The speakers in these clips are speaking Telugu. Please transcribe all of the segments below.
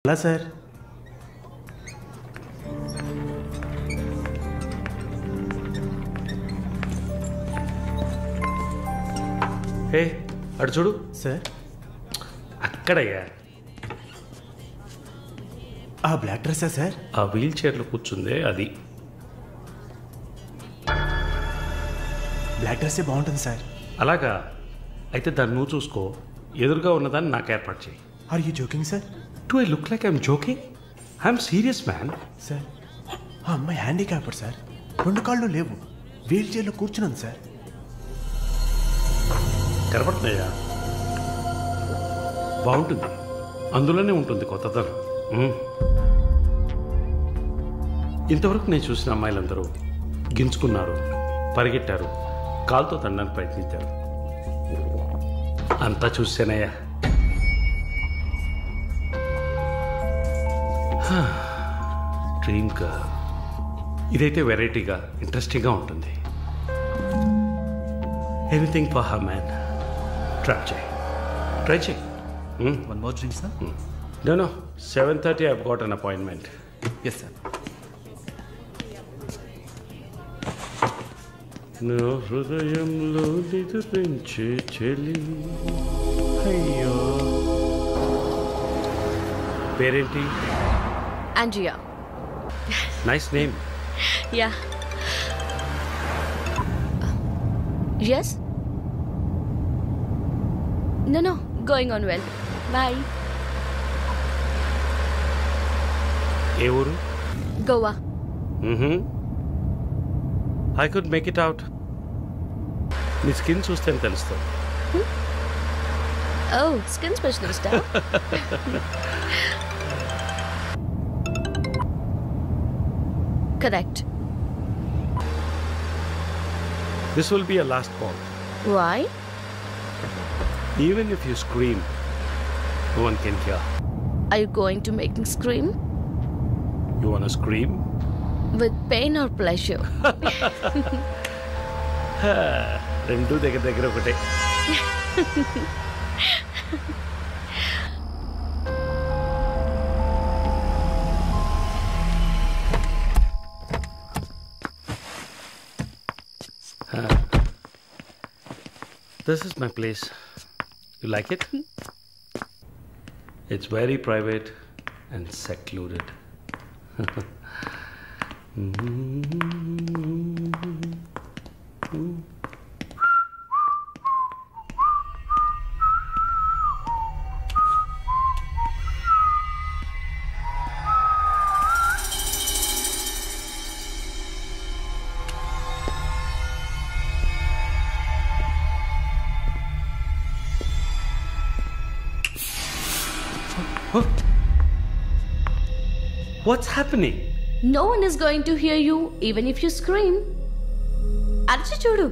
అలా సార్ హే అటు చూడు సార్ అక్కడయ్యా ఆ బ్లాక్ డ్రెస్సా సార్ ఆ వీల్ చైర్లో కూర్చుందే అది బ్లాక్ డ్రెస్సే బాగుంటుంది సార్ అలాగా అయితే దాన్ని నువ్వు చూసుకో ఎదురుగా ఉన్నదాన్ని నాకు ఏర్పాటు చేయి are you joking sir do I look like I'm joking I'm serious man sir ఆ అమ్మాయి హ్యాండిక్యాప్డ్ సార్ 2 కాళ్ళు లేవు వీల్ చైర్లో కూర్చున్నాను సార్ కనపడుతున్నాయా బాగుంటుంది అందులోనే ఉంటుంది కొత్తదనం ఇంతవరకు నేను చూసిన అమ్మాయిలందరూ గింజుకున్నారు పరిగెట్టారు కాలుతో తండడానికి ప్రయత్నించారు అంతా చూసానయ్యా డ్రీమ్ గర్ల్ ఇదైతే వెరైటీగా ఇంట్రెస్టింగ్గా ఉంటుంది anything for her man try చేయి One more drink, sir? No, 7:30 I've got an appointment. Yes, sir. నా హృదయంలో నిద్రించే చెలి అయ్యో పేరేంటి Andrea. Nice name Yeah. Yes? No, going on well. Bye. ఏ ఊరు Goa. I could make it out నీ స్కిన్ చూస్తే తెలుస్తుంది Oh, skin specialist, huh? Correct. This will be a last call Why? Even if you scream no one can hear Are you going to make me scream? You want to scream With pain or pleasure? రెండు దగ్గర ఒకటే This is my place. You like it? It's very private and secluded. What's happening? No one is going to hear you even if you scream. అరచి చూడు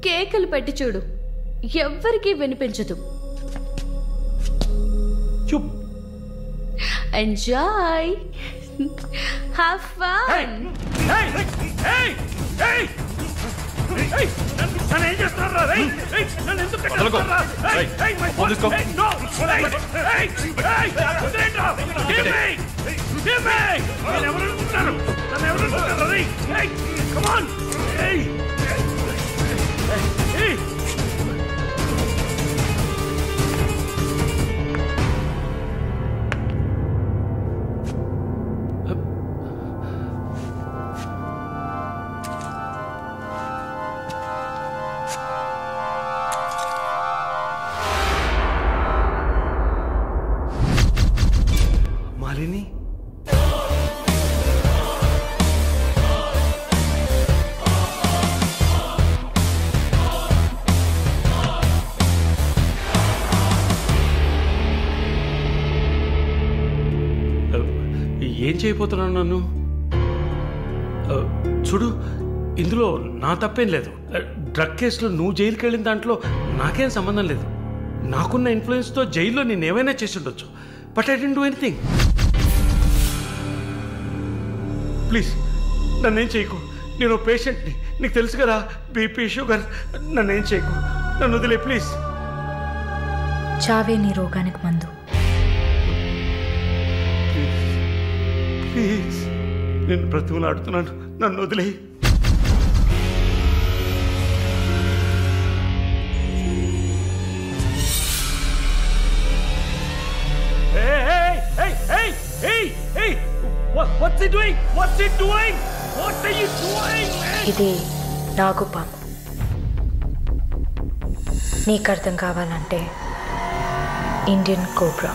కేకలు పెట్టి చూడు ఎవ్వరికీ వినిపించదు You... enjoy have fun Hey! Hey! Hey! Hey! నన్ను ఏం చేస్తున్నారా? నన్ను ఎందుకు కట్టేస్తున్నారా? Hey! My phone! Hey! No! Hey! Hey! Hey! వదిలేండ్రా! Give me! Give me! నేను ఎవరు అనుకుంటున్నారు? నన్ను ఎవరు అనుకుంటున్నారు? Hey! Come on! Hey! Hey! Malini ఏం చేయబోతున్నాను నన్ను చూడు ఇందులో నా తప్పేం లేదు డ్రగ్ కేసులో నువ్వు జైలుకి వెళ్ళిన దాంట్లో నాకేం సంబంధం లేదు నాకున్న ఇన్ఫ్లుయెన్స్తో జైల్లో నేను ఏమైనా చేసి ఉండొచ్చు but I don't do anything please నన్నేం చేయకు నేను పేషెంట్ని నీకు తెలుసు కదా బీపీ షుగర్ నన్నేం చేయకు నన్ను వదిలే ప్లీజ్ చావే నీ రోగానికి మందు నేను బ్రతిమలాడుతున్నాను, నన్ను వదిలే. ఇది నాగుపాము. నీకు అర్థం కావాలంటే ఇండియన్ కోబ్రా.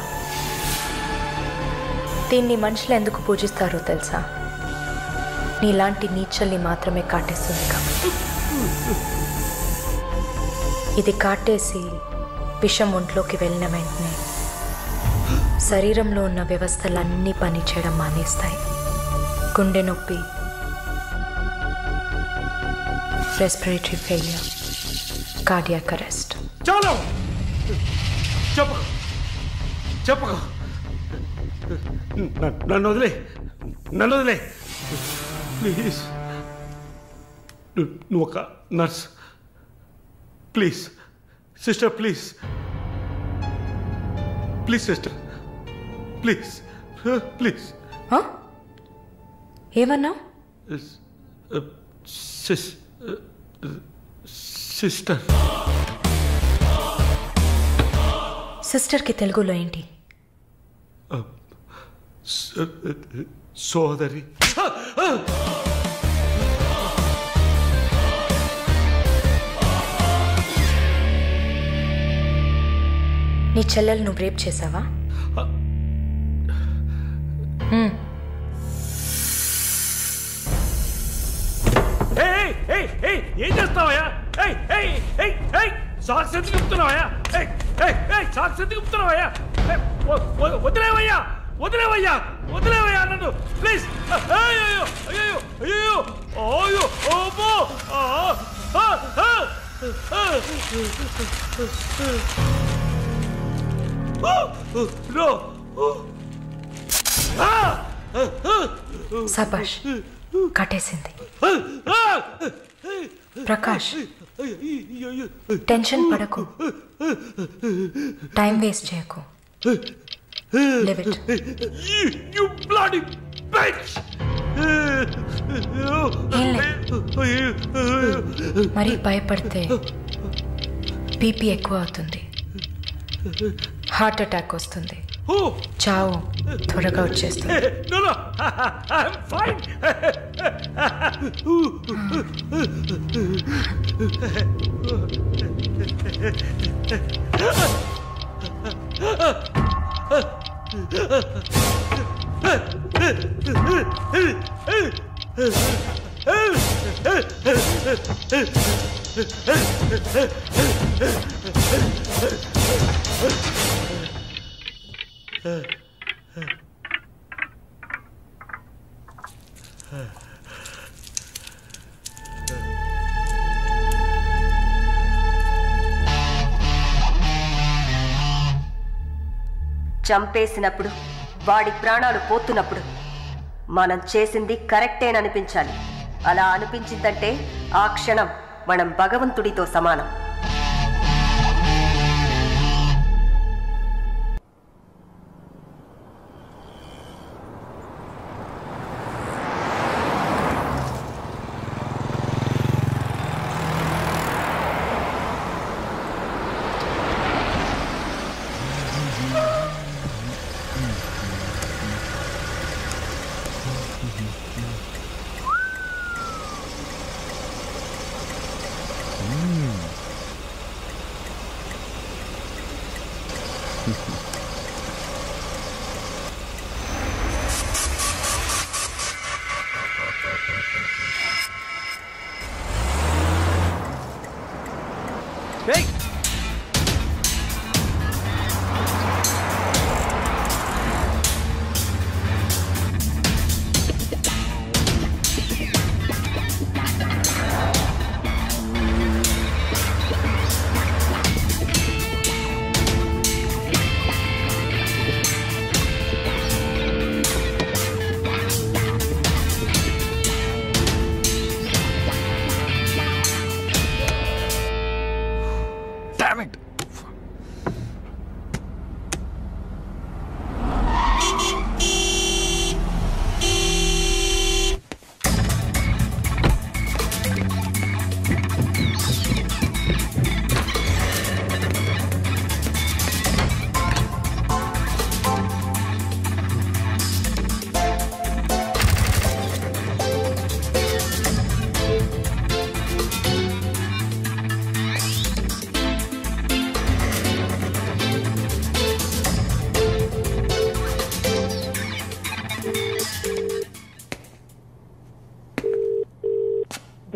దీన్ని మనుషులు ఎందుకు పూజిస్తారో తెలుసా? నీలాంటి నీచల్ని మాత్రమే కాటేస్తుంది కాబట్టి. ఇది కాటేసి విషం ఒంట్లోకి వెళ్ళిన వెంటనే శరీరంలో ఉన్న వ్యవస్థలన్నీ పనిచేయడం మానేస్తాయి. గుండె నొప్పి, రెస్పిరేటరీ ఫెయిల్యూర్, కార్డియాక్ అరెస్ట్. చాలు, చెప్పకు చెప్పకు, నన్ను వదిలే, నన్ను వదిలే ప్లీజ్. నువ్వు ఒక nurse, please sister, please please sister, please please. ఏమన్నా? సిస్టర్. సిస్టర్కి తెలుగులో ఏంటి? సోదరి. నీ చెల్లెలు నువ్వు రేప్ చేసావా? ఏం చేస్తావయ్యా? సాక్స్ ఎందుకు చెప్తున్నావయ్యా? సాక్స్ ఎందుకు చెప్తున్నావయ్యా? వదిలేవయ్యా, వదిలేవయ్యా, వదిలేవయ్యా నన్ను ప్లీజ్. అయ్యో అయ్యో అయ్యో అయ్యో ఓబో. సబాష్, కట్టేసింది. ప్రకాష్, టెన్షన్ పడకు, టైం వేస్ట్ చేయకు. Live it. You bloody bitch! మరీ భయపడితే బీపీ ఎక్కువ అవుతుంది, హార్ట్ అటాక్ వస్తుంది, చావు త్వరగా వచ్చేస్తుంది. No, no, I'm fine. చంపేసినప్పుడు, వాడి ప్రాణాలు పోతున్నప్పుడు మనం చేసింది కరెక్టేననిపించాలి. అలా అనిపించిందంటే ఆ క్షణం మనం భగవంతుడితో సమానం.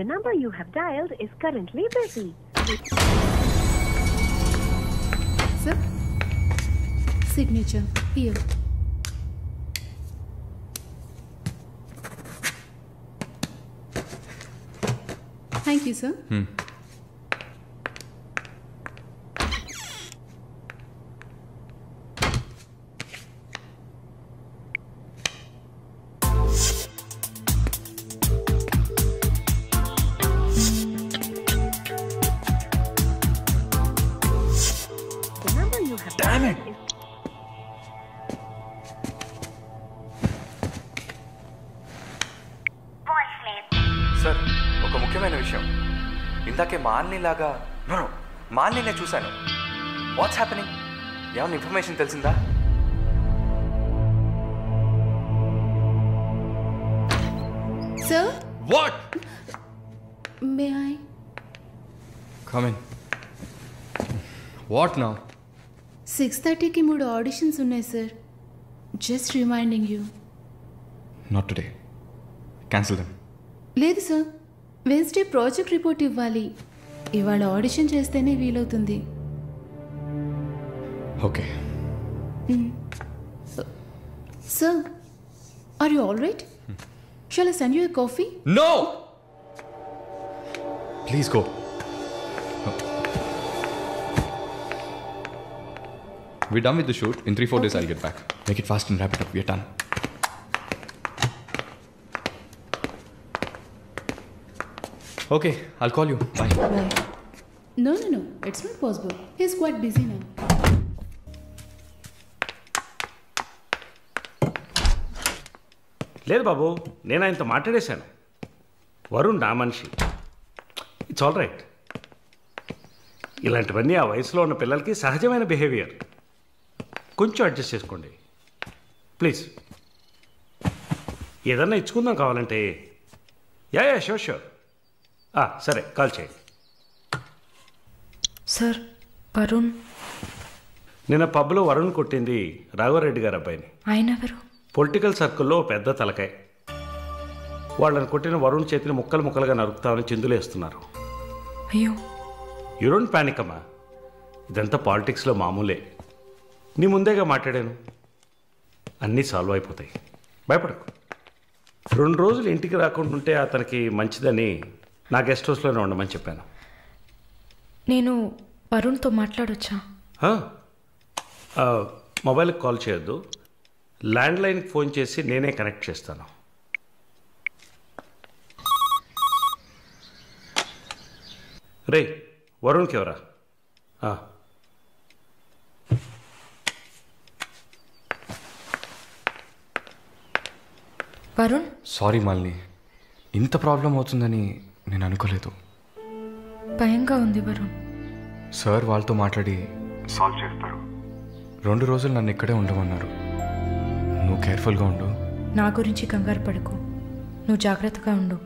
The number you have dialed is currently busy. Sir, signature here. Thank you, sir. Sir ఒక ముఖ్యమైన విషయం ఇందాకే మాలినిలాగా మాలిని నేను చూశాను వాట్స్ హ్యాపెనింగ్ ఏమైనా ఇన్ఫర్మేషన్ తెలిసిందా Sir, what may I? Come in what now 6:30కి 3 ఆడిషన్స్ ఉన్నాయి sir. Just reminding you. Not today cancel them లేదు సార్, వెన్స్డే ప్రాజెక్ట్ రిపోర్ట్ ఇవ్వాలి. ఇవాళ ఆడిషన్ చేస్తేనే వీలవుతుంది. Okay sir, are you all right? Shall I send you a coffee? No please go We're done with the shoot. In 3-4 days, I'll get back. Make it fast and wrap it up. We're done. Okay, I'll call you. Bye. Bye. No, it's not possible. He's quite busy now. లేదు బాబు, నేను ఆయనతో మాట్లాడేశాను. వరుణ్ నా మనిషి. It's all right. ఇలాంటివన్నీ ఆ వయసులో ఉన్న పిల్లలకి సహజమైన బిహేవియర్. కొంచెం అడ్జస్ట్ చేసుకోండి ప్లీజ్. ఏదన్నా ఇచ్చుకుందాం కావాలంటే. Yeah sure. సరే, కాల్ చేయండి. సార్, వరుణ్. నిన్న పబ్లో వరుణ్ కొట్టింది రాఘవరెడ్డి గారు అబ్బాయిని. ఆయన ఎవరు? పొలిటికల్ సర్కిల్లో పెద్ద తలకాయ. వాళ్ళని కొట్టిన వరుణ్ చేతిని ముక్కలు ముక్కలుగా నరుకుతామని చిందులేస్తున్నారు. అయ్యో, యూ డోంట్ ప్యానిక్ అమ్మా. ఇదంతా పాలిటిక్స్లో మామూలే. నీ ముందేగా మాట్లాడాను. అన్నీ సాల్వ్ అయిపోతాయి, భయపడకు. 2 రోజులు ఇంటికి రాకుండా ఉంటే అతనికి మంచిదని నా గెస్ట్ హౌస్లోనే ఉండమని చెప్పాను. నేను వరుణ్తో మాట్లాడొచ్చా? మొబైల్కి కాల్ చేయొద్దు. ల్యాండ్లైన్కి ఫోన్ చేసి నేనే కనెక్ట్ చేస్తాను. రే, వరుణ్కి ఎవరా? వరుణ్, సారీ మాలిని, ఇంత ప్రాబ్లం అవుతుందని నేను అనుకోలేదు. భయంగా ఉంది వరుణ్. సార్ వాళ్ళతో మాట్లాడి సాల్వ్ చేస్తారు. 2 రోజులు నన్ను ఇక్కడే ఉండమన్నారు. నువ్వు కేర్ఫుల్గా ఉండు. నా గురించి కంగారు పడకు, నువ్వు జాగ్రత్తగా ఉండు.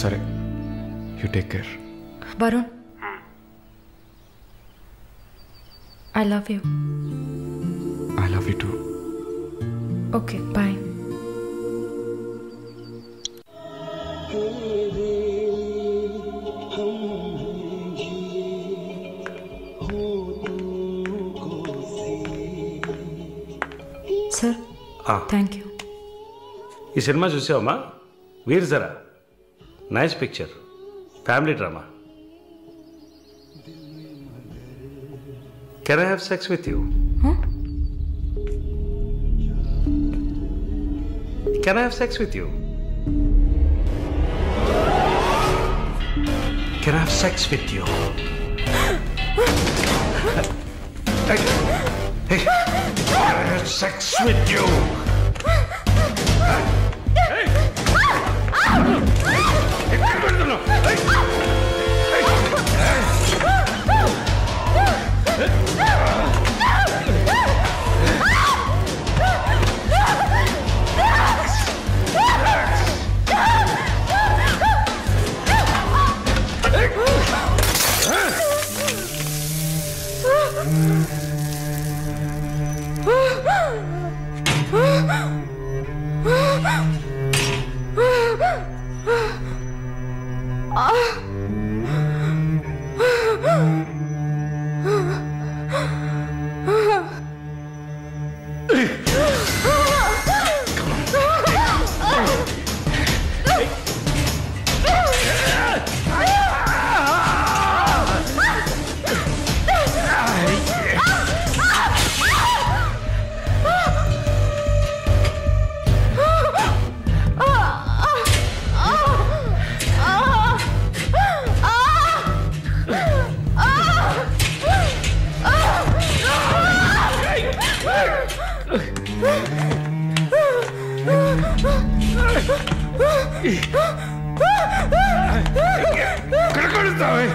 సరే, you take care. Varun, I love you. I love you too. Okay, bye. Sir, thank you. ఈ సినిమా చూసావమ్మా? Veer Zaara. Nice picture, family drama. Can I have sex with you? Can I have sex with you? Can I have sex with you? Hey, I had sex with you. Hey! కడకొడుతావే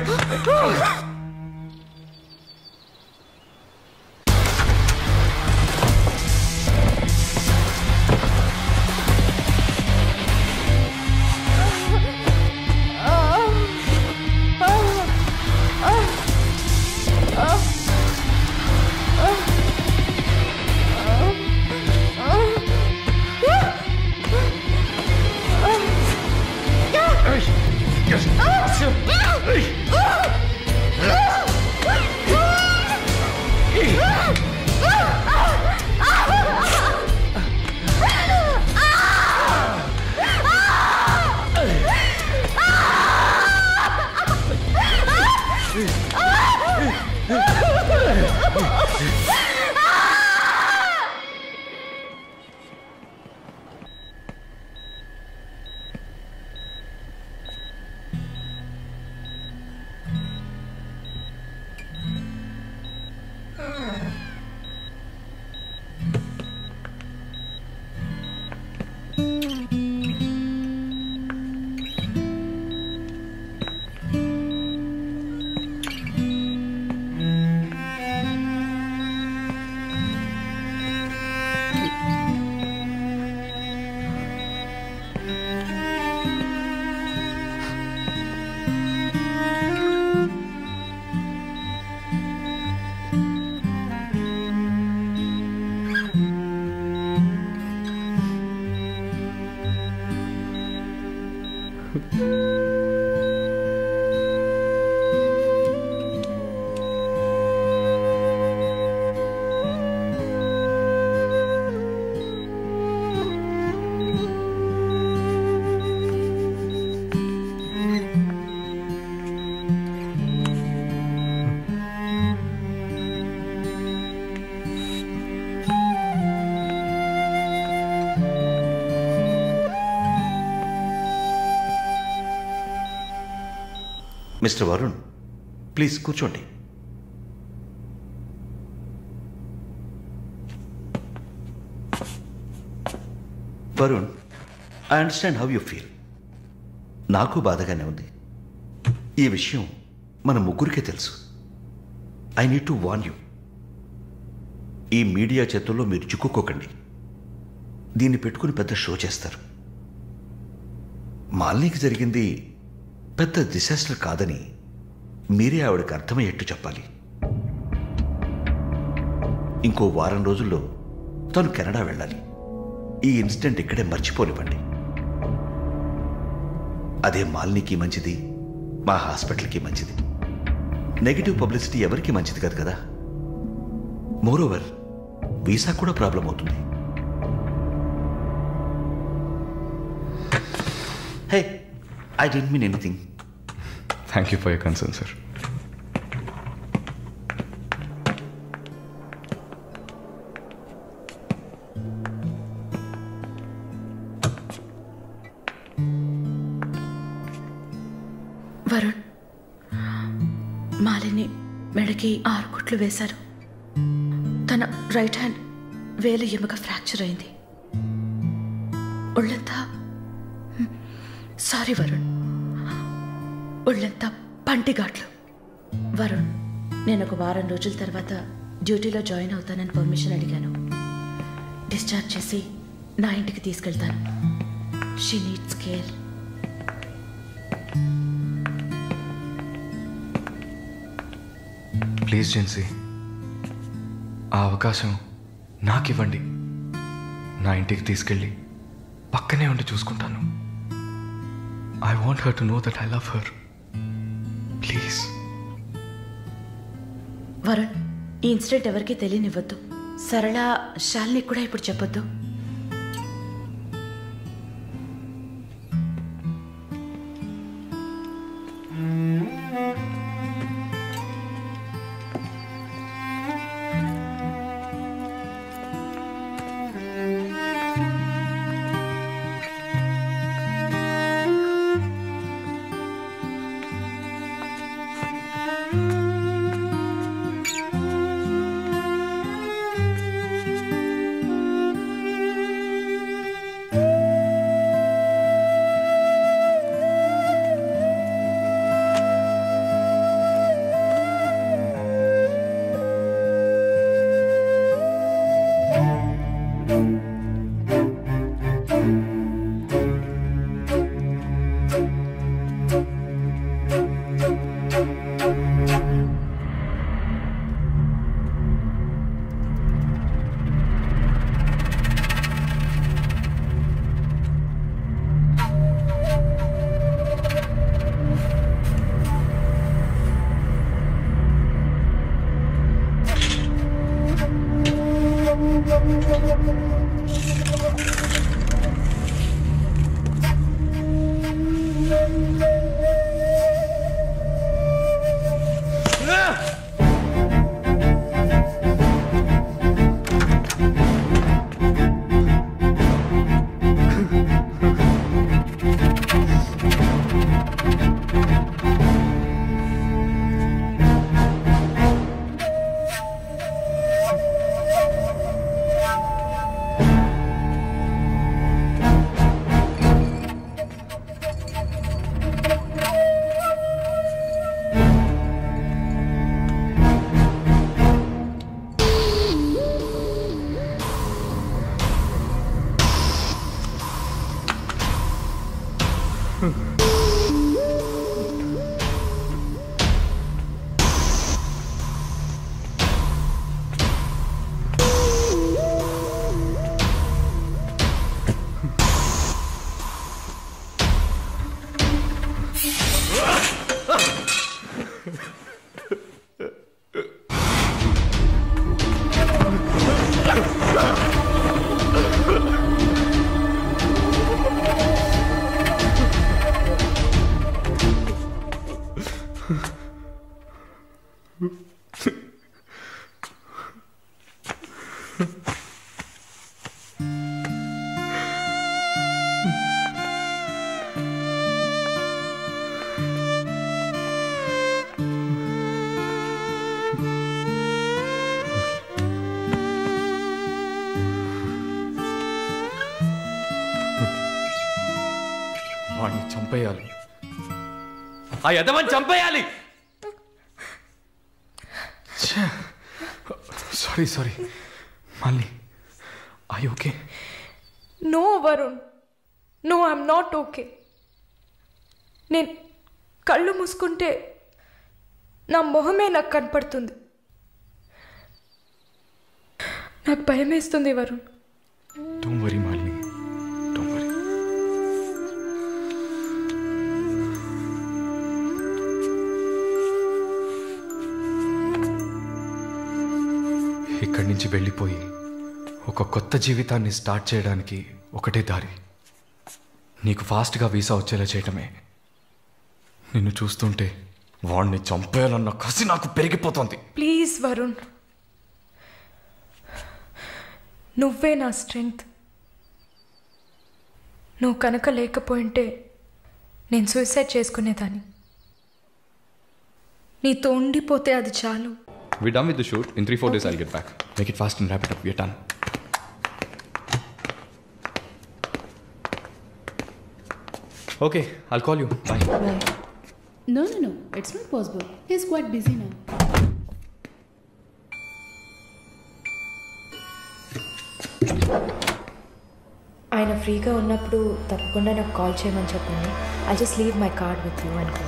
మిస్టర్ వరుణ్, ప్లీజ్ కూర్చోండి. Varun, I understand how you feel. నాకు బాధగానే ఉంది. ఈ విషయం మన ముగ్గురికే తెలుసు. I need to warn you. ఈ మీడియా చేతుల్లో మీరు చిక్కుకోకండి. దీన్ని పెట్టుకుని పెద్ద షో చేస్తారు. మాలినికి జరిగింది పెద్ద డిసాస్టర్ కాదని మీరే ఆవిడకి అర్థమయ్యేట్టు చెప్పాలి. ఇంకో వారం రోజుల్లో తను కెనడా వెళ్ళాలి. ఈ ఇన్సిడెంట్ ఇక్కడే మర్చిపోనివ్వండి. అదే మాలినికి మంచిది, మా హాస్పిటల్కి మంచిది. నెగిటివ్ పబ్లిసిటీ ఎవరికి మంచిది కాదు కదా. మోరోవర్ వీసా కూడా ప్రాబ్లం అవుతుంది. హే, I didn't mean anything. Thank you for your concern, sir. Varun, Malini మెడకి 6 కుట్లు వేశారు. తన రైట్ హ్యాండ్ వేలు ఎముక ఫ్రాక్చర్ అయింది. ఒళ్ళంతా సారీ వరుణ్, ఒళ్ళంతా పంటిఘాట్లు. వరుణ్, నేను ఒక వారం రోజుల తర్వాత డ్యూటీలో జాయిన్ అవుతానని పర్మిషన్ అడిగాను. డిశ్చార్జ్ చేసి నా ఇంటికి తీసుకెళ్తాను. She needs care. Please Gen Z, ఆ అవకాశం నాకివ్వండి. నా ఇంటికి తీసుకెళ్ళి పక్కనే ఉండి చూసుకుంటాను. I want her to know that I love her. Please. Varun, ఈ ఇన్సిడెంట్ ఎవరికీ తెలియనివ్వద్దు. సరళ, శాలిని కూడా ఇప్పుడు చెప్పొద్దు. వాడిని చంపేయాలి, ఆ యదవని చంపేయాలి. Sorry sorry Malini, I okay? No Varun, no I'm not okay. నేను కళ్ళు మూసుకుంటే నా మొహమే నాకు కనపడుతుంది. నాకు భయం వేస్తుంది Varun. Don't worry Malini, don't worry. ఇక్కడి నుంచి వెళ్ళిపోయి ఒక కొత్త జీవితాన్ని స్టార్ట్ చేయడానికి ఒకటే దారి, నీకు ఫాస్ట్గా వీసా వచ్చేలా చేయటమే. నిన్ను చూస్తుంటే వాడిని చంపేయాలన్న కసి నాకు పెరిగిపోతుంది. ప్లీజ్ వరుణ్, నువ్వే నా స్ట్రెంగ్త్. నువ్వు కనుక లేకపోయింటే నేను సూసైడ్ చేసుకునేదాన్ని. నీతో ఉండిపోతే అది చాలు. We're done with the shoot. In 3-4 days I'll get back. Make it fast and wrap it up. We're done. Okay, I'll call you. Bye. Bye. No, it's not possible. He's quite busy now. ఆయన ఫ్రీగా ఉన్నప్పుడు తప్పకుండా నాకు కాల్ చేయమని చెప్పండి. I just leave my card with you అనుకో.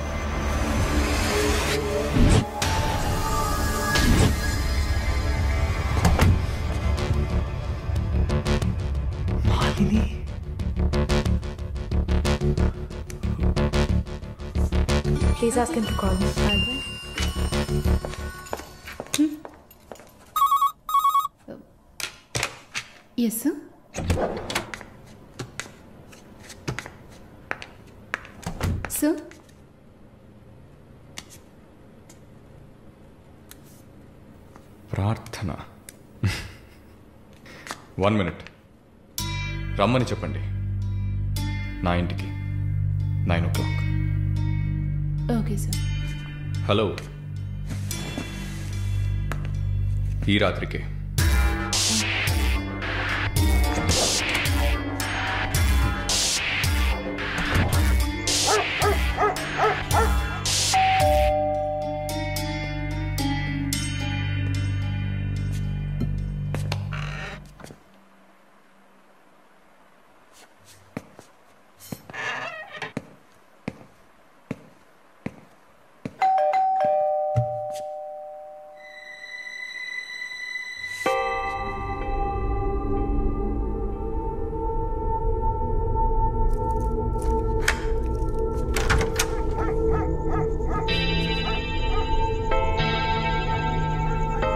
Malini, please ask him to call me. Yes, sir. Sir? ప్రార్థన. 1 minute. రమ్మని చెప్పండి నా ఇంటికి 9 o'clock. Okay, sir. హలో, ఈ రాత్రికే.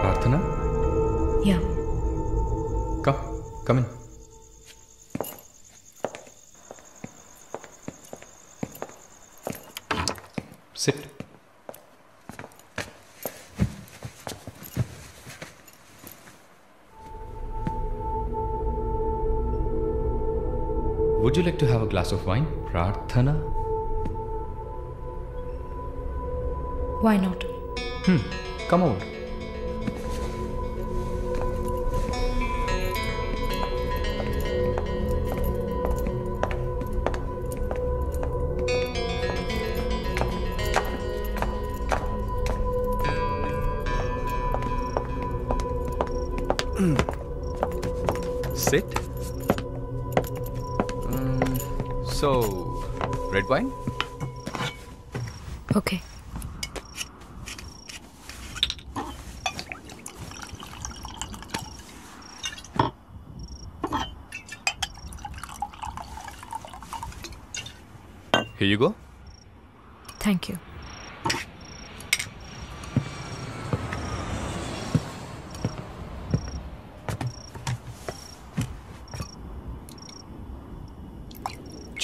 ప్రార్థన, yeah, come in. Sit. Would you like to have a glass of wine, Prarthana? why not? Come over. Sit. So red wine. Okay. Here you go. Thank you.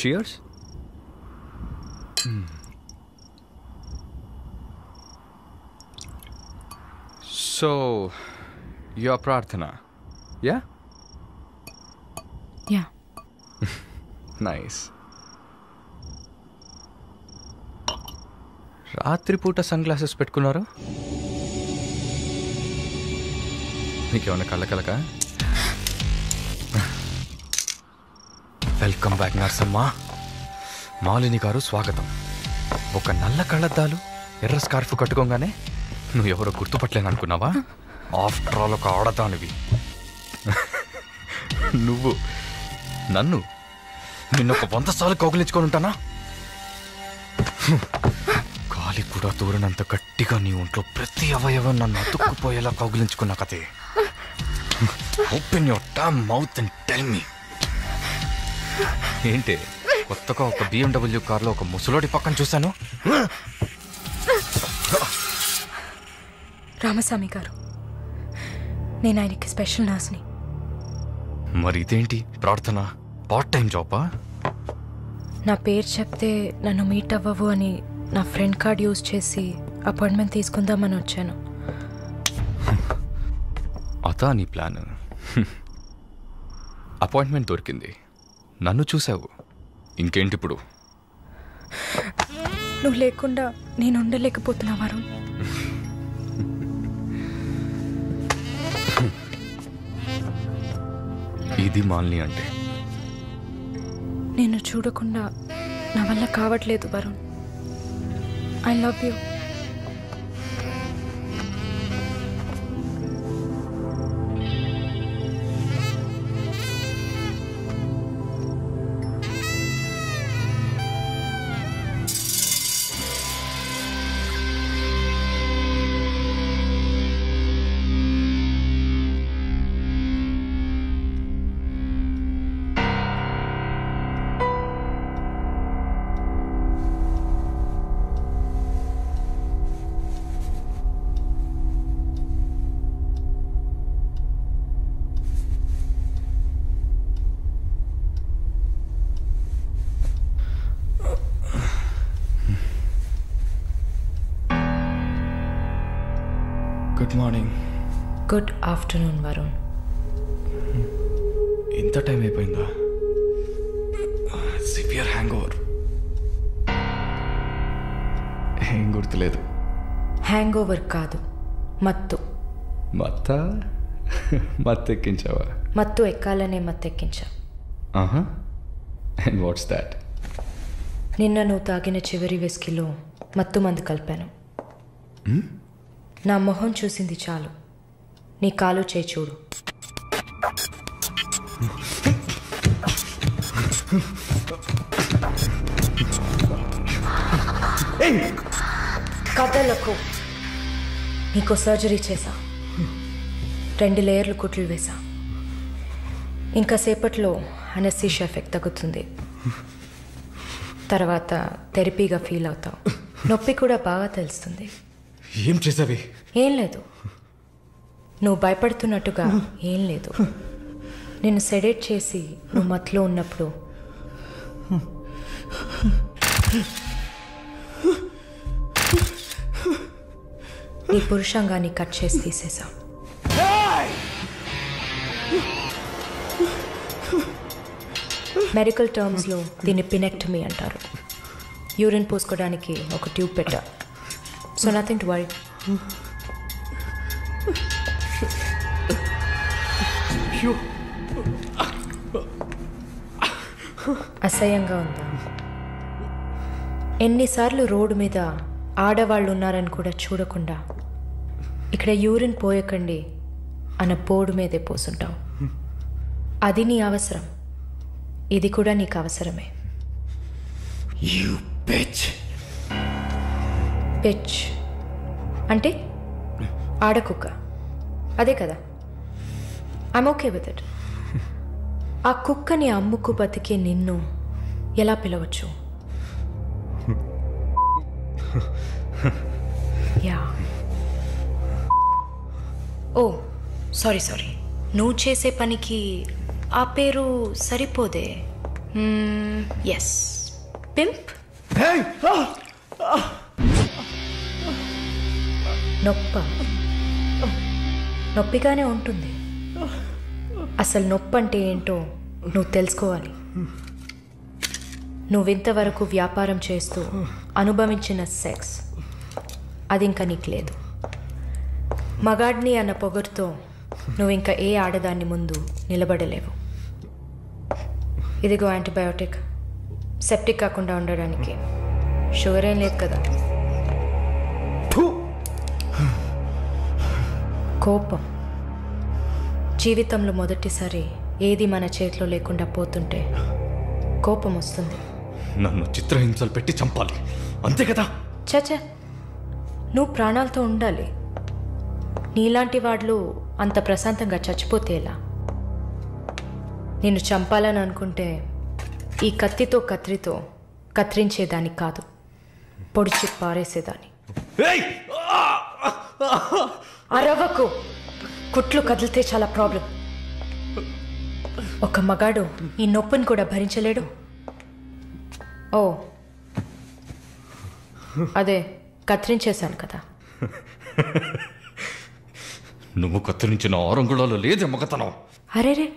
Cheers. So, your Prarthana, yeah? Yeah. Nice. రాత్రిపూట సన్ గ్లాసెస్ పెట్టుకున్నారు? నీకేమన్నా కళ్ళకలక? వెల్కమ్ బ్యాక్ నర్సమ్మ. మాలిని గారు స్వాగతం. ఒక నల్ల కళ్ళద్దాలు ఎర్ర స్కార్ఫ్ కట్టుకోగానే నువ్వు ఎవరో గుర్తుపట్టలేను అనుకున్నావా? ఆఫ్టర్ ఆల్ ఒక ఆడదానివి. నువ్వు నన్ను నిన్నొక 100 సార్లు కౌగిలించుకొని ఉంటానా? గాలి కూడా దూరనంత గట్టిగా నీ ఒంట్లో ప్రతి అవయవం నన్ను అతుక్కుపోయేలా కౌగిలించుకున్నా కదే. Open your damn mouth and tell me. ఏంటి కొత్తగా ఒక BMW కార్లో ఒక ముసలోడి పక్కన చూశాను. రామస్వామి గారు, నేను ఆయనకి స్పెషల్ నర్స్ని. మరి ఇదేంటి ప్రార్థన? పార్ట్ టైం జాబా? నా పేరు చెప్తే నన్ను మీట్ అవ్వవు అని నా ఫ్రెండ్ కార్డ్ యూజ్ చేసి అపాయింట్మెంట్ తీసుకుందామని వచ్చాను. అదా నీ ప్లాన్? అపాయింట్మెంట్ దొరికింది, నన్ను చూసావు, ఇంకేంటి ఇప్పుడు? నువ్వు లేకుండా నేను ఉండలేకపోతున్నా వరుణ్. ఇది మాలిని అంటే. నేను చూడకుండా నా వల్ల కావట్లేదు Varun. I love you. Good morning. Good afternoon Varun. ఇంత టైం అయిపోయిందా? Severe hang over. ఏం గుర్తులేదు. హ్యాంగ్ ఓవర్ కాదు, మత్తు. మత్తు ఎక్కించావా? మత్తు ఎక్కాలనే మత్తు ఎక్కించా. And what's that? నిన్న నువ్వు తాగిన చివరి విస్కీలో మత్తు మందు కలిపాను. నా మొహం చూసింది చాలు, నీ కాలు చేయి చూడు. కథలకు నీకు సర్జరీ చేశా, 2 లేయర్లు కుట్లు వేసా. ఇంకా సేపట్లో అనస్థీషియా ఎఫెక్ట్ తగ్గుతుంది. తర్వాత థెరపీగా ఫీల్ అవుతావు. నొప్పి కూడా బాగా తెలుస్తుంది. ఏం చేసావి? ఏం లేదు, నువ్వు భయపడుతున్నట్టుగా ఏం లేదు. నేను సెడేట్ చేసి నువ్వు మత్తులో ఉన్నప్పుడు నీ పురుషాంగాన్ని కట్ చేసి తీసేసా. మెడికల్ టర్మ్స్లో దీన్ని పినెక్టమీ అంటారు. యూరిన్ పోసుకోవడానికి ఒక ట్యూబ్ పెట్టా. So nothing to worry. అసహ్యంగా ఉందా? ఎన్నిసార్లు రోడ్డు మీద ఆడవాళ్ళు ఉన్నారని కూడా చూడకుండా ఇక్కడ యూరిన్ పోయకండి అన్న బోర్డు మీదే పోసుంటావు. అది నీ అవసరం, ఇది కూడా నీకు అవసరమే. You pitch. పిచ్ అంటే ఆడకుక్క, అదే కదా? I'm okay with it. ఆ కుక్కని అమ్ముకు బతికే నిన్ను ఎలా పిలవచ్చు? యా. ఓ సారీ, నువ్వు చేసే పనికి ఆ పేరు సరిపోదే. Yes, pimp. నొప్పిగానే ఉంటుంది. అసలు నొప్పి అంటే ఏంటో నువ్వు తెలుసుకోవాలి. నువ్వింతవరకు వ్యాపారం చేస్తూ అనుభవించిన సెక్స్ అది ఇంకా నీకు లేదు. మగాడిని అన్న పొగరుతో నువ్వు ఇంకా ఏ ఆడదాన్ని ముందు నిలబడలేవు. ఇదిగో యాంటీబయోటిక్, సెప్టిక్ కాకుండా ఉండడానికి. షుగర్ ఏం లేదు కదా? కోపం. జీవితంలో మొదటిసారి ఏది మన చేతిలో లేకుండా పోతుంటే కోపం వస్తుంది. నన్ను చిత్రహింసలు పెట్టి చంపాలి, అంతే కదా? చచ్చా, నువ్వు ప్రాణాలతో ఉండాలి. నీలాంటి వాళ్ళు అంత ప్రశాంతంగా చచ్చిపోతే ఎలా? నిన్ను చంపాలని అనుకుంటే ఈ కత్తితో కత్తిరించేదాన్ని కాదు, పొడిచి పారేసేదాన్ని. అరవకు, కుట్లు కదిలితే చాలా ప్రాబ్లం. ఒక మగాడు ఈ నొప్పిని కూడా భరించలేడు. ఓ అదే కత్తిరించేశాను కదా. నువ్వు కత్తిరించిన ఆరంగుళాలు లేదే మగతనం. అరేరే,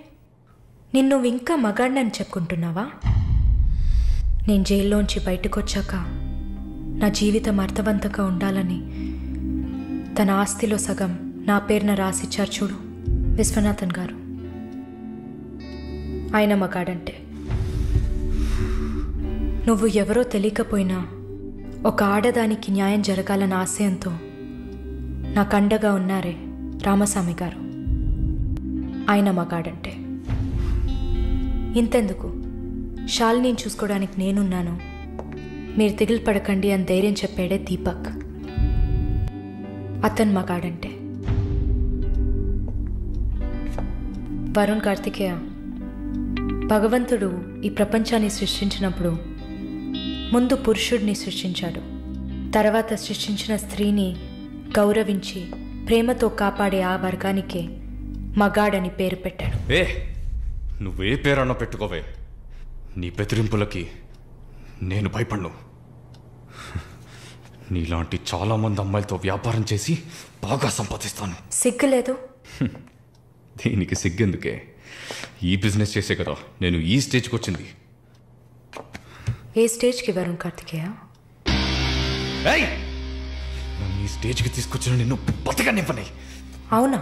నిన్ను ఇంకా మగాడినని చెప్పుకుంటున్నావా? నేను జైల్లోంచి బయటకు వచ్చాక నా జీవితం అర్థవంతంగా ఉండాలని తన ఆస్తిలో సగం నా పేరున రాసిచ్చారు చూడు విశ్వనాథన్ గారు. ఆయన మగాడంటే. నువ్వు ఎవరో తెలియకపోయినా ఒక ఆడదానికి న్యాయం జరగాలన్న ఆశయంతో నాకు అండగా ఉన్నారే రామస్వామి గారు, ఆయన మగాడంటే. ఇంతెందుకు, శాలిని చూసుకోవడానికి నేనున్నాను, మీరు దిగులు పడకండి అని ధైర్యం చెప్పాడే దీపక్, అతను మగాడంటే. వరుణ్ కార్తికేయ, భగవంతుడు ఈ ప్రపంచాన్ని సృష్టించినప్పుడు ముందు పురుషుడిని సృష్టించాడు, తర్వాత సృష్టించిన స్త్రీని గౌరవించి ప్రేమతో కాపాడే ఆ వర్గానికే మగాడని పేరు పెట్టాడు. నువ్వే పేరన్నా పెట్టుకోవే, నీ బెదిరింపులకి నేను భయపడను. నీలాంటి చాలామంది అమ్మాయిలతో వ్యాపారం చేసి బాగా సంపాదిస్తాను. సిగ్గులేదు? దీనికి సిగ్గెందుకే, ఈ బిజినెస్ చేసే కదా నేను ఈ స్టేజ్కి వచ్చింది. ఏ స్టేజ్కి వరుణ్ కార్తికేయ? నన్ను ఈ స్టేజ్కి తీసుకొచ్చిన నిన్ను బతకనివ్వని. అవునా?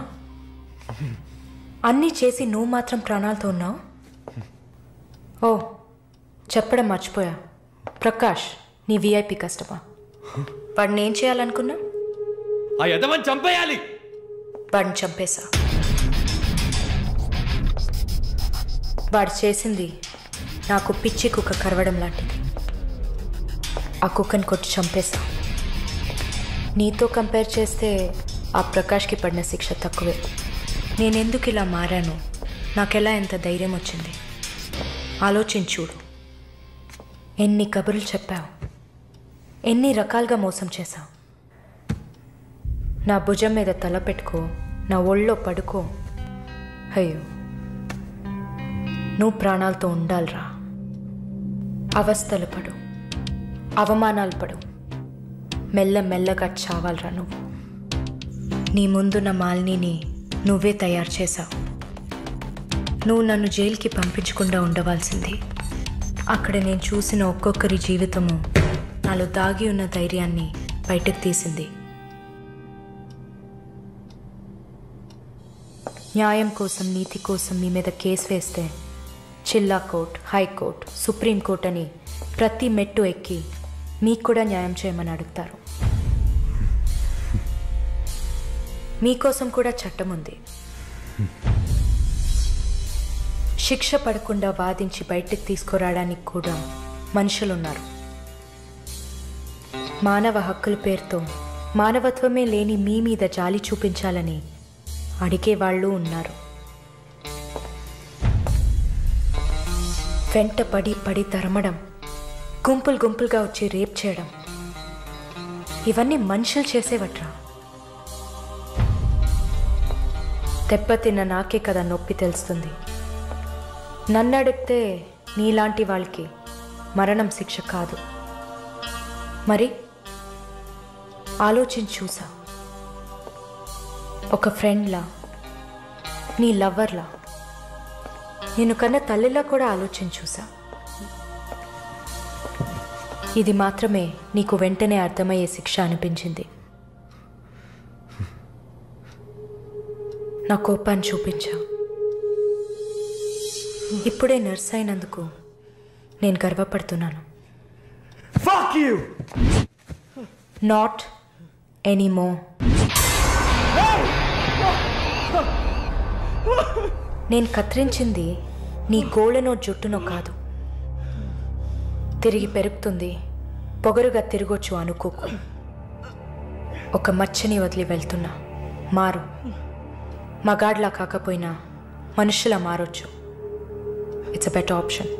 అన్నీ చేసి నువ్వు మాత్రం ప్రాణాలతో ఉన్నావు? ఓ చెప్పడం మర్చిపోయా, ప్రకాష్ నీ విఐపి కస్టమా. వాడిని ఏం చేయాలనుకున్నా? ఆ యదవని చంపేయాలి. వాడిని చంపేశా. వాడు చేసింది నాకు పిచ్చి కుక్క కరవడం లాంటిది. ఆ కుక్కని కొట్టి చంపేశా. నీతో కంపేర్ చేస్తే ఆ ప్రకాష్కి పడిన శిక్ష తక్కువే. నేనెందుకు ఇలా మారాను, నాకెలా ఎంత ధైర్యం వచ్చింది ఆలోచించూడు. ఎన్ని కబుర్లు చెప్పావు, ఎన్ని రకాలుగా మోసం చేశావు. నా భుజం మీద తల పెట్టుకో, నా ఒళ్ళో పడుకో. అయ్యో, నువ్వు ప్రాణాలతో ఉండాలిరా. అవస్థలు పడు, అవమానాలు పడు, మెల్లమెల్లగా చావాలరా నువ్వు. నీ ముందున్న మాలిని నువ్వే తయారు చేశావు. నువ్వు నన్ను జైలుకి పంపించకుండా ఉండవలసింది. అక్కడ నేను చూసిన ఒక్కొక్కరి జీవితము నాలో దాగి ఉన్న ధైర్యాన్ని బయటకు తీసింది. న్యాయం కోసం, నీతి కోసం మీ మీద కేసు వేస్తే జిల్లా కోర్ట్, హైకోర్ట్, సుప్రీంకోర్ట్ అని ప్రతి మెట్టు ఎక్కి మీకు కూడా న్యాయం చేయమని అడుగుతారు. మీకోసం కూడా చట్టం ఉంది. శిక్ష పడకుండా వాదించి బయటకు తీసుకురావడానికి కూడా మనుషులున్నారు. మానవ హక్కుల పేరుతో మానవత్వమే లేని మీ మీద జాలి చూపించాలని అడిగేవాళ్ళు ఉన్నారు. వెంట పడి తరమడం, గుంపులుగా వచ్చి రేప్ చేయడం, ఇవన్నీ మనుషులు చేసేవట్రా. దెబ్బతిన్న నాకే కదా నొప్పి తెలుస్తుంది. నన్ను అడిగితే నీలాంటి వాళ్ళకి మరణం శిక్ష కాదు. మరి ఆలోచించి చూసా. ఒక ఫ్రెండ్లా, నీ లవర్లా, నేను కన్నా తల్లిలా కూడా ఆలోచించి చూసా. ఇది మాత్రమే నీకు వెంటనే అర్థమయ్యే శిక్ష అనిపించింది. నా కోపాన్ని చూపించా. ఇప్పుడే నర్స్ అయినందుకు నేను గర్వపడుతున్నాను. Fuck you! Not anymore. నేను కత్తిరించింది నీ గోళ్ళనో జుట్టునో కాదు. తిరిగి పెరుగుతుంది, పొగరుగా తిరగొచ్చు అనుకోకు. ఒక మచ్చని వదిలి వెళ్తున్నా. మారు. మగాడ్లా కాకపోయినా మనుషులా మారొచ్చు. It's a better option.